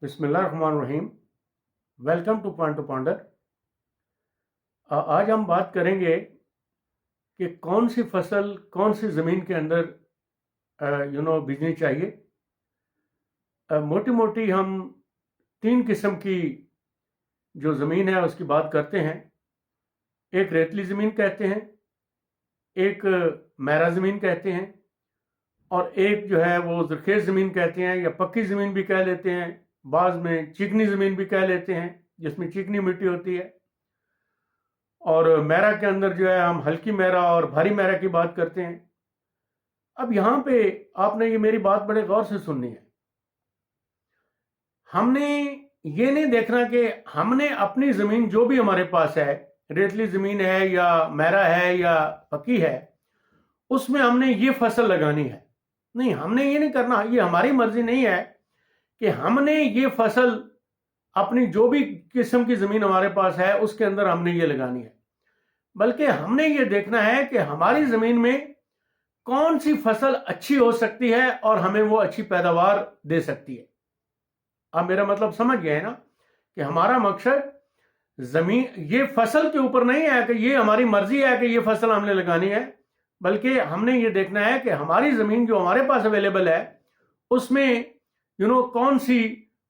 بسم اللہ الرحمن الرحیم۔ Welcome to point to ponder. آج ہم بات کریں گے کہ کون سی فصل کون سی زمین کے اندر بیجنی چاہیے۔ موٹی موٹی ہم تین قسم کی جو زمین ہے اس کی بات کرتے ہیں۔ ایک ریتلی زمین کہتے ہیں، ایک میرا زمین کہتے ہیں، اور ایک جو ہے وہ زرخیز زمین کہتے ہیں، یا پکی زمین بھی کہہ لیتے ہیں، بعض میں چکنی زمین بھی کہہ لیتے ہیں جس میں چکنی مٹی ہوتی ہے۔ اور میرا کے اندر جو ہے ہم ہلکی میرا اور بھاری میرا کی بات کرتے ہیں۔ اب یہاں پہ آپ نے یہ میری بات بڑے غور سے سننی ہے۔ ہم نے یہ نہیں دیکھنا کہ ہم نے اپنی زمین جو بھی ہمارے پاس ہے، ریتلی زمین ہے یا میرا ہے یا پکی ہے، اس میں ہم نے یہ فصل لگانی ہے۔ نہیں، ہم نے یہ نہیں کرنا۔ یہ ہماری مرضی نہیں ہے کہ ہم نے یہ فصل اپنی جو بھی قسم کی زمین ہمارے پاس ہے اس کے اندر ہم نے یہ لگانی ہے، بلکہ ہم نے یہ دیکھنا ہے کہ ہماری زمین میں کون سی فصل اچھی ہو سکتی ہے اور ہمیں وہ اچھی پیداوار دے سکتی ہے۔ اب میرا مطلب سمجھ گئے نا کہ ہمارا مقصد زمین یہ فصل کے اوپر نہیں ہے کہ یہ ہماری مرضی ہے کہ یہ فصل ہم نے لگانی ہے، بلکہ ہم نے یہ دیکھنا ہے کہ ہماری زمین جو ہمارے پاس اویلیبل ہے اس میں کون سی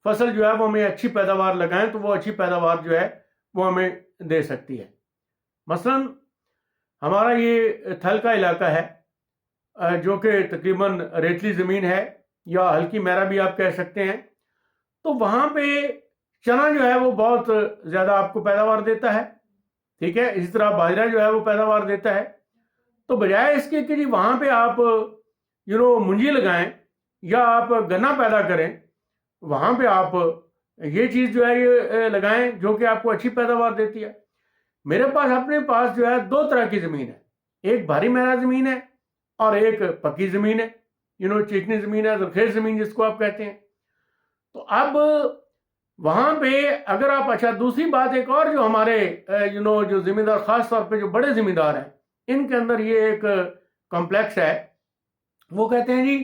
فصل جو ہے وہ ہمیں اچھی پیداوار لگائیں تو وہ اچھی پیداوار جو ہے وہ ہمیں دے سکتی ہے۔ مثلا ہمارا یہ تھل کا علاقہ ہے جو کہ تقریباً ریتلی زمین ہے یا ہلکی میرا بھی آپ کہہ سکتے ہیں، تو وہاں پہ چنا جو ہے وہ بہت زیادہ آپ کو پیداوار دیتا ہے، ٹھیک ہے۔ اسی طرح باجرہ جو ہے وہ پیداوار دیتا ہے۔ تو بجائے اس کے کہ جی وہاں پہ آپ منجی لگائیں یا آپ گنا پیدا کریں، وہاں پہ آپ یہ چیز جو ہے یہ لگائیں جو کہ آپ کو اچھی پیداوار دیتی ہے۔ میرے پاس اپنے پاس جو ہے دو طرح کی زمین ہے، ایک بھاری میرا زمین ہے اور ایک پکی زمین ہے، چکنی زمین ہے، زرخیز زمین جس کو آپ کہتے ہیں۔ تو اب وہاں پہ اگر آپ دوسری بات ایک اور جو ہمارے جو ذمہ دار، خاص طور پہ جو بڑے ذمہ دار ہیں، ان کے اندر یہ ایک کمپلیکس ہے۔ وہ کہتے ہیں جی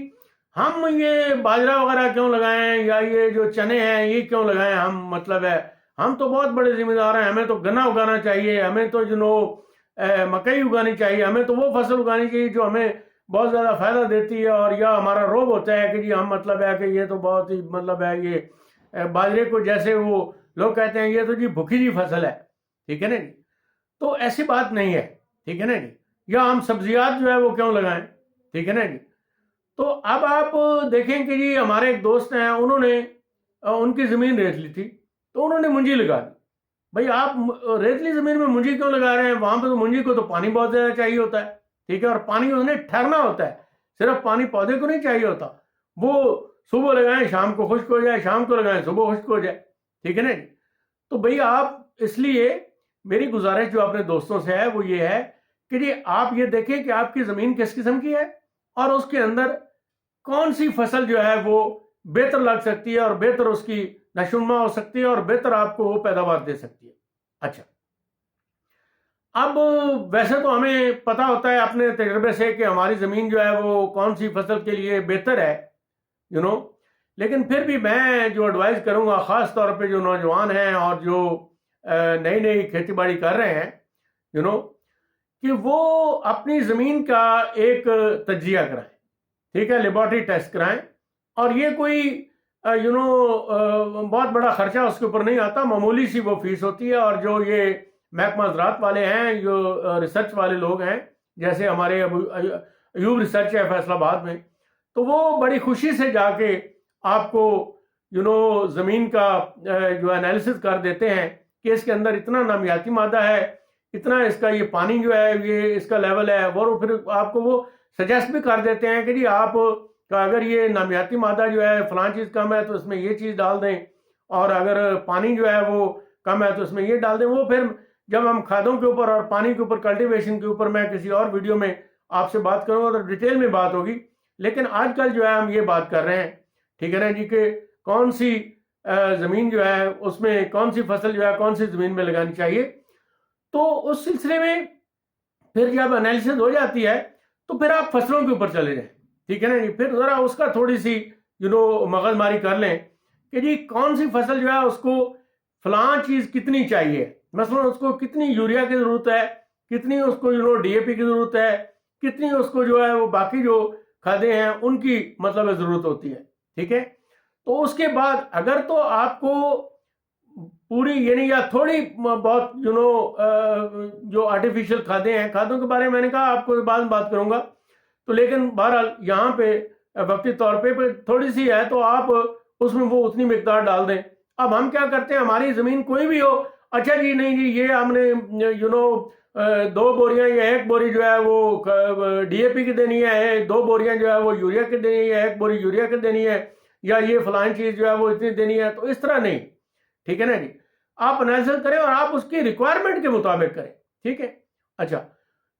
ہم یہ باجرہ وغیرہ کیوں لگائیں یا یہ جو چنے ہیں یہ کیوں لگائیں، ہم تو بہت بڑے ذمہ دار ہیں، ہمیں تو گنا اگانا چاہیے، ہمیں تو مکئی اگانی چاہیے، ہمیں تو وہ فصل اگانی چاہیے جو ہمیں بہت زیادہ فائدہ دیتی ہے، اور یا ہمارا روب ہوتا ہے کہ جی ہم ہے کہ یہ تو بہت ہی ہے یہ باجرے کو جیسے وہ لوگ کہتے ہیں یہ تو جی بھوکی جی فصل ہے، ٹھیک ہے نا جی۔ تو ایسی بات نہیں ہے، ٹھیک ہے نا جی۔ یا ہم سبزیات جو ہے وہ کیوں لگائیں، ٹھیک ہے نا جی۔ تو اب آپ دیکھیں کہ جی ہمارے ایک دوست ہیں، انہوں نے ان کی زمین ریتلی تھی تو انہوں نے منجی لگا دی۔ بھائی آپ ریتلی زمین میں منجی کیوں لگا رہے ہیں؟ وہاں پہ تو منجی کو تو پانی بہت زیادہ چاہیے ہوتا ہے، ٹھیک ہے، اور پانی انہیں ٹھہرنا ہوتا ہے، صرف پانی پودے کو نہیں چاہیے ہوتا۔ وہ صبح لگائیں شام کو خشک ہو جائے، شام کو لگائیں صبح خشک ہو جائے، ٹھیک ہے نا جی۔ تو بھئی آپ اس لیے میری گزارش جو اپنے دوستوں سے ہے وہ یہ ہے کہ جی آپ یہ دیکھیں کہ آپ کی زمین کس قسم کی ہے اور اس کے اندر کون سی فصل جو ہے وہ بہتر لگ سکتی ہے اور بہتر اس کی نشوونما ہو سکتی ہے اور بہتر آپ کو وہ پیداوار دے سکتی ہے۔ اچھا، اب ویسے تو ہمیں پتا ہوتا ہے اپنے تجربے سے کہ ہماری زمین جو ہے وہ کون سی فصل کے لیے بہتر ہے، لیکن پھر بھی میں جو ایڈوائز کروں گا، خاص طور پہ جو نوجوان ہیں اور جو نئی نئی کھیتی باڑی کر رہے ہیں، کہ وہ اپنی زمین کا ایک تجزیہ کرائیں، ٹھیک ہے، لیبارٹری ٹیسٹ کرائیں، اور یہ کوئی بہت بڑا خرچہ اس کے اوپر نہیں آتا، معمولی سی وہ فیس ہوتی ہے۔ اور جو یہ محکمہ زراعت والے ہیں، جو ریسرچ والے لوگ ہیں، جیسے ہمارے ایوب ریسرچ ہے فیصل آباد میں، تو وہ بڑی خوشی سے جا کے آپ کو زمین کا جو انالیسس کر دیتے ہیں کہ اس کے اندر اتنا نامیاتی مادہ ہے، اتنا اس کا یہ پانی جو ہے یہ اس کا لیول ہے، اور پھر آپ کو وہ سجیسٹ بھی کر دیتے ہیں کہ جی آپ کا اگر یہ نامیاتی مادہ جو ہے فلاں چیز کم ہے تو اس میں یہ چیز ڈال دیں، اور اگر پانی جو ہے وہ کم ہے تو اس میں یہ ڈال دیں۔ وہ پھر جب ہم کھادوں کے اوپر اور پانی کے اوپر، کلٹیویشن کے اوپر، میں کسی اور ویڈیو میں آپ سے بات کروں گا تو ڈیٹیل میں بات ہوگی، لیکن آج کل جو ہے ہم یہ بات کر رہے ہیں، ٹھیک ہے نا جی، کہ کون سی زمین جو ہے اس میں کون سی فصل جو ہے کون سی زمین میں لگانی چاہیے۔ تو اس سلسلے میں پھر جب انالیسس ہو جاتی ہے تو پھر آپ فصلوں کے اوپر چلے جائیں، ٹھیک ہے نا جی۔ پھر ذرا اس کا تھوڑی سی مغز ماری کر لیں کہ جی کون سی فصل جو ہے اس کو فلاں چیز کتنی چاہیے، مثلا اس کو کتنی یوریا کی ضرورت ہے، کتنی اس کو ڈی اے پی کی ضرورت ہے، کتنی اس کو جو ہے وہ باقی جو کھادیں ہیں ان کی مطلب ضرورت ہوتی ہے، ٹھیک ہے۔ تو اس کے بعد اگر تو آپ کو پوری یعنی یا تھوڑی بہت جو آرٹیفیشل کھادیں ہیں، کھادوں کے بارے میں نے کہا آپ کو بعد میں بات کروں گا، تو لیکن بہرحال یہاں پہ وقتی طور پہ تھوڑی سی ہے تو آپ اس میں وہ اتنی مقدار ڈال دیں۔ اب ہم کیا کرتے ہیں، ہماری زمین کوئی بھی ہو، اچھا جی نہیں جی یہ ہم نے 2 بوریاں یا 1 بوری جو ہے وہ ڈی اے پی کی دینی ہے، 2 بوریاں جو ہے وہ یوریا کی دینی ہے، 1 بوری یوریا کی دینی ہے، یا یہ فلان چیز جو ہے وہ اتنی دینی ہے، تو اس طرح نہیں، ٹھیک ہے نا جی۔ آپ انالیسس کریں اور آپ اس کی ریکوائرمنٹ کے مطابق کریں، ٹھیک ہے۔ اچھا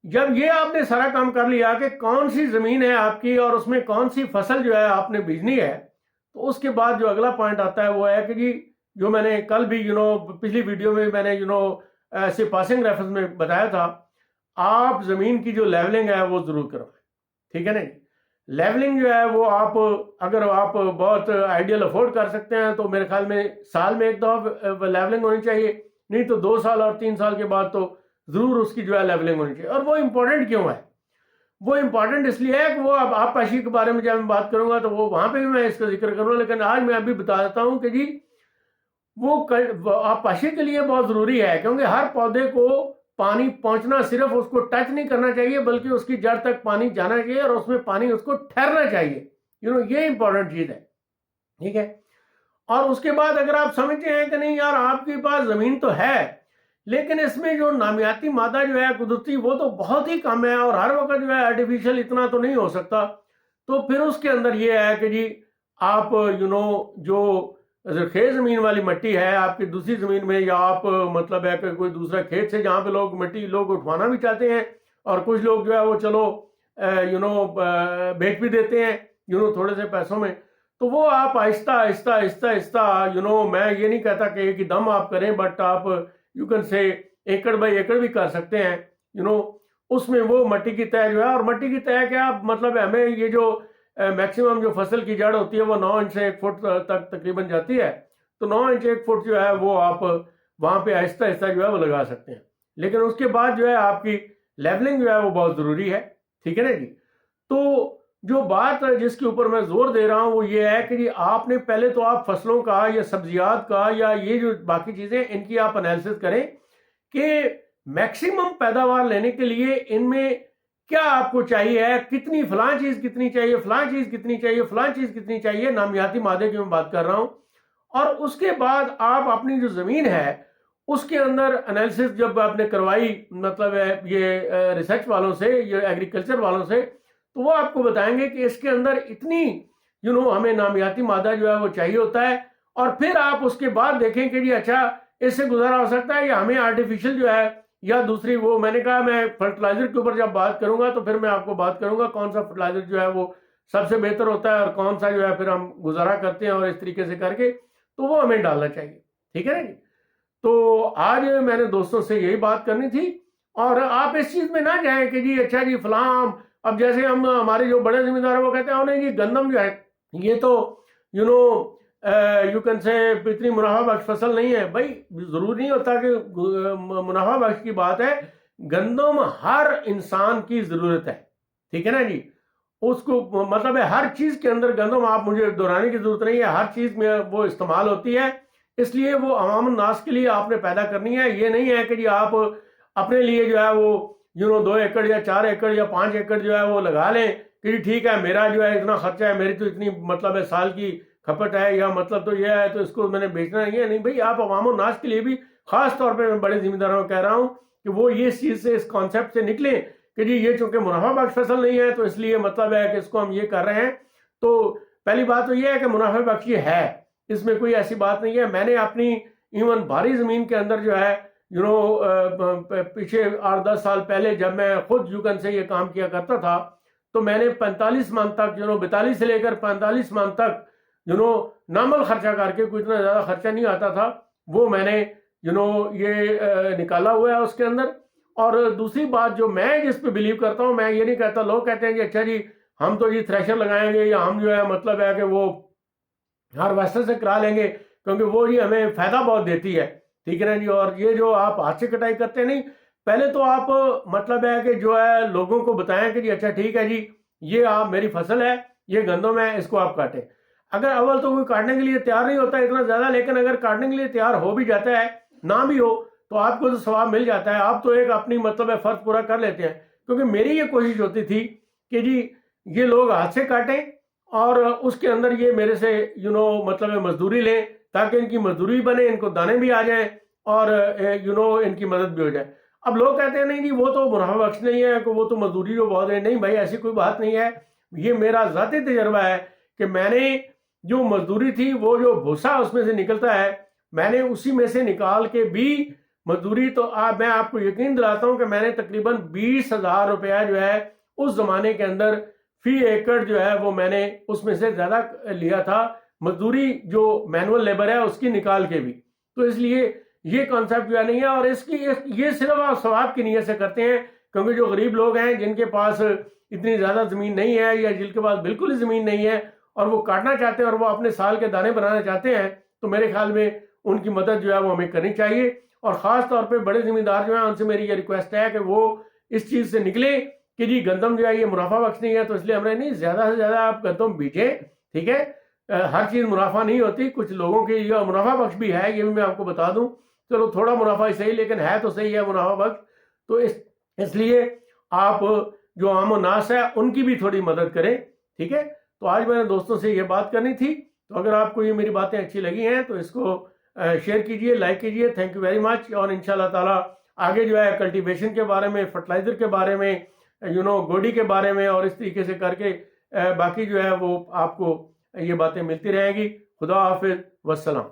جب یہ آپ نے سارا کام کر لیا کہ کون سی زمین ہے آپ کی اور اس میں کون سی فصل جو ہے آپ نے بیجنی ہے، تو اس کے بعد جو اگلا پوائنٹ آتا ہے وہ ہے کہ جی جو میں نے کل بھی پچھلی ویڈیو میں میں نے ایسے پاسنگ ریفرنس میں بتایا تھا، آپ زمین کی جو لیولنگ ہے وہ ضرور کروائیں، ٹھیک ہے نا۔ لیولنگ جو ہے وہ آپ اگر آپ بہت آئیڈیل افورڈ کر سکتے ہیں تو میرے خیال میں سال میں 1 دفعہ لیولنگ ہونی چاہیے، نہیں تو 2 سال اور 3 سال کے بعد تو ضرور اس کی جو ہے لیولنگ ہونی چاہیے۔ اور وہ امپورٹنٹ کیوں ہے؟ وہ امپورٹنٹ اس لیے ہے کہ وہ اب آپ پاشی کے بارے میں جب میں بات کروں گا تو وہ وہاں پہ بھی میں اس کا ذکر کروں گا، لیکن آج میں ابھی بتا دیتا ہوں کہ جی وہ آپ پاشی کے لیے بہت ضروری ہے، کیونکہ ہر پودے کو پانی پہنچنا، صرف اس کو ٹچ نہیں کرنا چاہیے بلکہ اس کی جڑ تک پانی جانا چاہیے اور اس میں پانی اس کو ٹھہرنا چاہیے، یہ امپورٹنٹ چیز ہے، ٹھیک ہے۔ اور اس کے بعد اگر آپ سمجھتے ہیں کہ نہیں یار آپ کے پاس زمین تو ہے لیکن اس میں جو نامیاتی مادہ جو ہے قدرتی وہ تو بہت ہی کم ہے اور ہر وقت جو ہے آرٹیفیشل اتنا تو نہیں ہو سکتا، تو پھر اس کے اندر یہ ہے کہ جی آپ جو زرخیز زمین والی مٹی ہے آپ کی دوسری زمین میں، یا آپ مطلب ہے کہ کوئی دوسرا کھیت سے جہاں پہ لوگ مٹی اٹھوانا بھی چاہتے ہیں اور کچھ لوگ جو ہے وہ چلو بیچ بھی دیتے ہیں تھوڑے سے پیسوں میں، تو وہ آپ آہستہ آہستہ آہستہ آہستہ میں یہ نہیں کہتا کہ ایک ہی دم آپ کریں، بٹ آپ you can say acre by ایکڑ بھی کر سکتے ہیں، اس میں وہ مٹی کی تہ جو ہے، اور مٹی کی تہ کیا مطلب ہمیں یہ جو میکسیمم جو فصل کی جڑ ہوتی ہے وہ 9 انچ سے 1 فٹ تک تقریباً جاتی ہے، تو 9 انچ 1 فٹ جو ہے وہ آپ وہاں پہ آہستہ آہستہ جو ہے وہ لگا سکتے ہیں، لیکن اس کے بعد جو ہے آپ کی لیولنگ جو ہے وہ بہت ضروری ہے، ٹھیک ہے نا جی۔ تو جو بات جس کے اوپر میں زور دے رہا ہوں وہ یہ ہے کہ جی آپ نے پہلے تو آپ فصلوں کا یا سبزیات کا یا یہ جو باقی چیزیں ان کی آپ انالیسس کریں کہ میکسیمم پیداوار لینے کے لیے ان میں کیا آپ کو چاہیے ہے، کتنی فلاں چیز کتنی چاہیے، فلاں چیز کتنی چاہیے، فلاں چیز کتنی چاہیے، نامیاتی مادے کی میں بات کر رہا ہوں۔ اور اس کے بعد آپ اپنی جو زمین ہے اس کے اندر انالیسس جب آپ نے کروائی، مطلب ہے یہ ریسرچ والوں سے، یہ ایگریکلچر والوں سے، تو وہ آپ کو بتائیں گے کہ اس کے اندر اتنی ہمیں نامیاتی مادہ جو ہے وہ چاہیے ہوتا ہے، اور پھر آپ اس کے بعد دیکھیں کہ جی اچھا اس سے گزارا ہو سکتا ہے یا ہمیں آرٹیفیشل جو ہے یا دوسری وہ میں نے کہا میں فرٹیلائزر کے اوپر جب بات کروں گا تو پھر میں آپ کو بات کروں گا کون سا فرٹیلائزر جو ہے وہ سب سے بہتر ہوتا ہے اور کون سا جو ہے پھر ہم گزارا کرتے ہیں اور اس طریقے سے کر کے تو وہ ہمیں ڈالنا چاہیے، ٹھیک ہے نا جی۔ تو آج میں نے دوستوں سے یہی بات کرنی تھی، اور آپ اس چیز میں نہ جائیں کہ جی اچھا جی فلاں، اب جیسے ہمارے جو بڑے ذمہ دار ہیں وہ کہتے ہیں نہیں جی گندم جو ہے یہ تو یو کین سے اتنی منافع بخش فصل نہیں ہے، بھائی ضروری نہیں ہوتا کہ منافع بخش کی بات ہے، گندم ہر انسان کی ضرورت ہے، ٹھیک ہے نا جی۔ اس کو مطلب ہے ہر چیز کے اندر گندم، آپ مجھے دہرانے کی ضرورت نہیں ہے، ہر چیز میں وہ استعمال ہوتی ہے، اس لیے وہ عوام الناس کے لیے آپ نے پیدا کرنی ہے، یہ نہیں ہے کہ جی آپ اپنے لیے جو ہے وہ 2 ایکڑ یا 4 ایکڑ یا 5 ایکڑ جو ہے وہ لگا لیں کہ جی ٹھیک ہے میرا جو ہے اتنا خرچہ ہے، میری تو اتنی مطلب ہے سال کی کھپت ہے، یا مطلب تو یہ ہے تو اس کو میں نے بیچنا نہیں ہے، نہیں بھائی آپ عوام الناس کے لیے بھی، خاص طور پہ میں بڑے ذمہ داروں کو کہہ رہا ہوں کہ وہ یہ چیز سے اس کانسیپٹ سے نکلیں کہ جی یہ چونکہ منافع بخش فصل نہیں ہے تو اس لیے مطلب ہے کہ اس کو ہم یہ کر رہے ہیں۔ تو پہلی بات تو یہ ہے کہ منافع بخش یہ ہے، اس میں کوئی ایسی بات نہیں ہے۔ میں نے اپنی ایون بھاری زمین کے اندر جو ہے پیچھے 8-10 سال پہلے جب میں خود یوکن سے یہ کام کیا کرتا تھا تو میں نے 45 من تک 42 سے لے کر 45 من تک نارمل خرچہ کر کے، کوئی اتنا زیادہ خرچہ نہیں آتا تھا، وہ میں نے یہ نکالا ہوا ہے اس کے اندر۔ اور دوسری بات جو میں جس پہ بلیو کرتا ہوں، میں یہ نہیں کہتا، لوگ کہتے ہیں کہ اچھا جی ہم تو یہ تھریشر لگائیں گے یا ہم جو ہے مطلب ہے کہ وہ ہارویسٹر سے کرا لیں گے کیونکہ وہ یہ ہمیں فائدہ بہت دیتی ہے، ٹھیک ہے نا جی۔ اور یہ جو آپ ہاتھ سے کٹائی کرتے نہیں، پہلے تو آپ مطلب ہے کہ جو ہے لوگوں کو بتائیں کہ جی اچھا ٹھیک ہے جی یہ آپ میری فصل ہے، یہ گندم ہے، اس کو آپ کاٹیں۔ اگر اول تو کوئی کاٹنے کے لیے تیار نہیں ہوتا اتنا زیادہ، لیکن اگر کاٹنے کے لیے تیار ہو بھی جاتا ہے، نہ بھی ہو تو آپ کو تو ثواب مل جاتا ہے، آپ تو ایک اپنی مطلب ہے فرض پورا کر لیتے ہیں۔ کیونکہ میری یہ کوشش ہوتی تھی کہ جی یہ لوگ ہاتھ سے کاٹیں اور اس کے اندر یہ میرے سے مطلب ہے مزدوری لیں، تاکہ ان کی مزدوری بنے، ان کو دانے بھی آ جائیں اور ان کی مدد بھی ہو جائے۔ اب لوگ کہتے ہیں نہیں جی وہ تو منافع بخش نہیں ہے کہ وہ تو مزدوری جو بہت ہے، نہیں بھائی ایسی کوئی بات نہیں ہے۔ یہ میرا ذاتی تجربہ ہے کہ میں نے جو مزدوری تھی وہ جو بھوسا اس میں سے نکلتا ہے، میں نے اسی میں سے نکال کے بھی مزدوری، تو میں آپ کو یقین دلاتا ہوں کہ میں نے تقریباً 20,000 روپیہ جو ہے اس زمانے کے اندر فی ایکڑ جو ہے وہ میں نے اس میں سے زیادہ لیا تھا، مزدوری جو مینول لیبر ہے اس کی نکال کے بھی۔ تو اس لیے یہ کانسیپٹ جو ہے نہیں ہے، اور اس کی یہ صرف آپ ثواب کی نیت سے کرتے ہیں، کیونکہ جو غریب لوگ ہیں جن کے پاس اتنی زیادہ زمین نہیں ہے یا جن کے پاس بالکل ہی زمین نہیں ہے اور وہ کاٹنا چاہتے ہیں اور وہ اپنے سال کے دانے بنانا چاہتے ہیں، تو میرے خیال میں ان کی مدد جو ہے وہ ہمیں کرنی چاہیے۔ اور خاص طور پہ بڑے زمیندار جو ہیں ان سے میری یہ ریکویسٹ ہے کہ وہ اس چیز سے نکلیں کہ جی گندم جو ہے یہ منافع بخش نہیں ہے، تو اس لیے ہم نے نہیں زیادہ سے زیادہ آپ گندم بیجیں، ٹھیک ہے۔ ہر چیز منافع نہیں ہوتی، کچھ لوگوں کی یہ منافع بخش بھی ہے، یہ بھی میں آپ کو بتا دوں، چلو تھوڑا منافع ہی صحیح لیکن ہے تو صحیح ہے منافع بخش۔ تو اس لیے آپ جو عام الناس ہے ان کی بھی تھوڑی مدد کریں، ٹھیک ہے۔ تو آج میں نے دوستوں سے یہ بات کرنی تھی، تو اگر آپ کو یہ میری باتیں اچھی لگی ہیں تو اس کو شیئر کیجئے، لائک کیجئے، تھینک یو ویری مچ۔ اور انشاءاللہ تعالی آگے جو ہے کلٹیویشن کے بارے میں، فرٹیلائزر کے بارے میں، گوڈی کے بارے میں، اور اس طریقے سے کر کے باقی جو ہے وہ آپ کو یہ باتیں ملتی رہیں گی۔ خدا حافظ، والسلام۔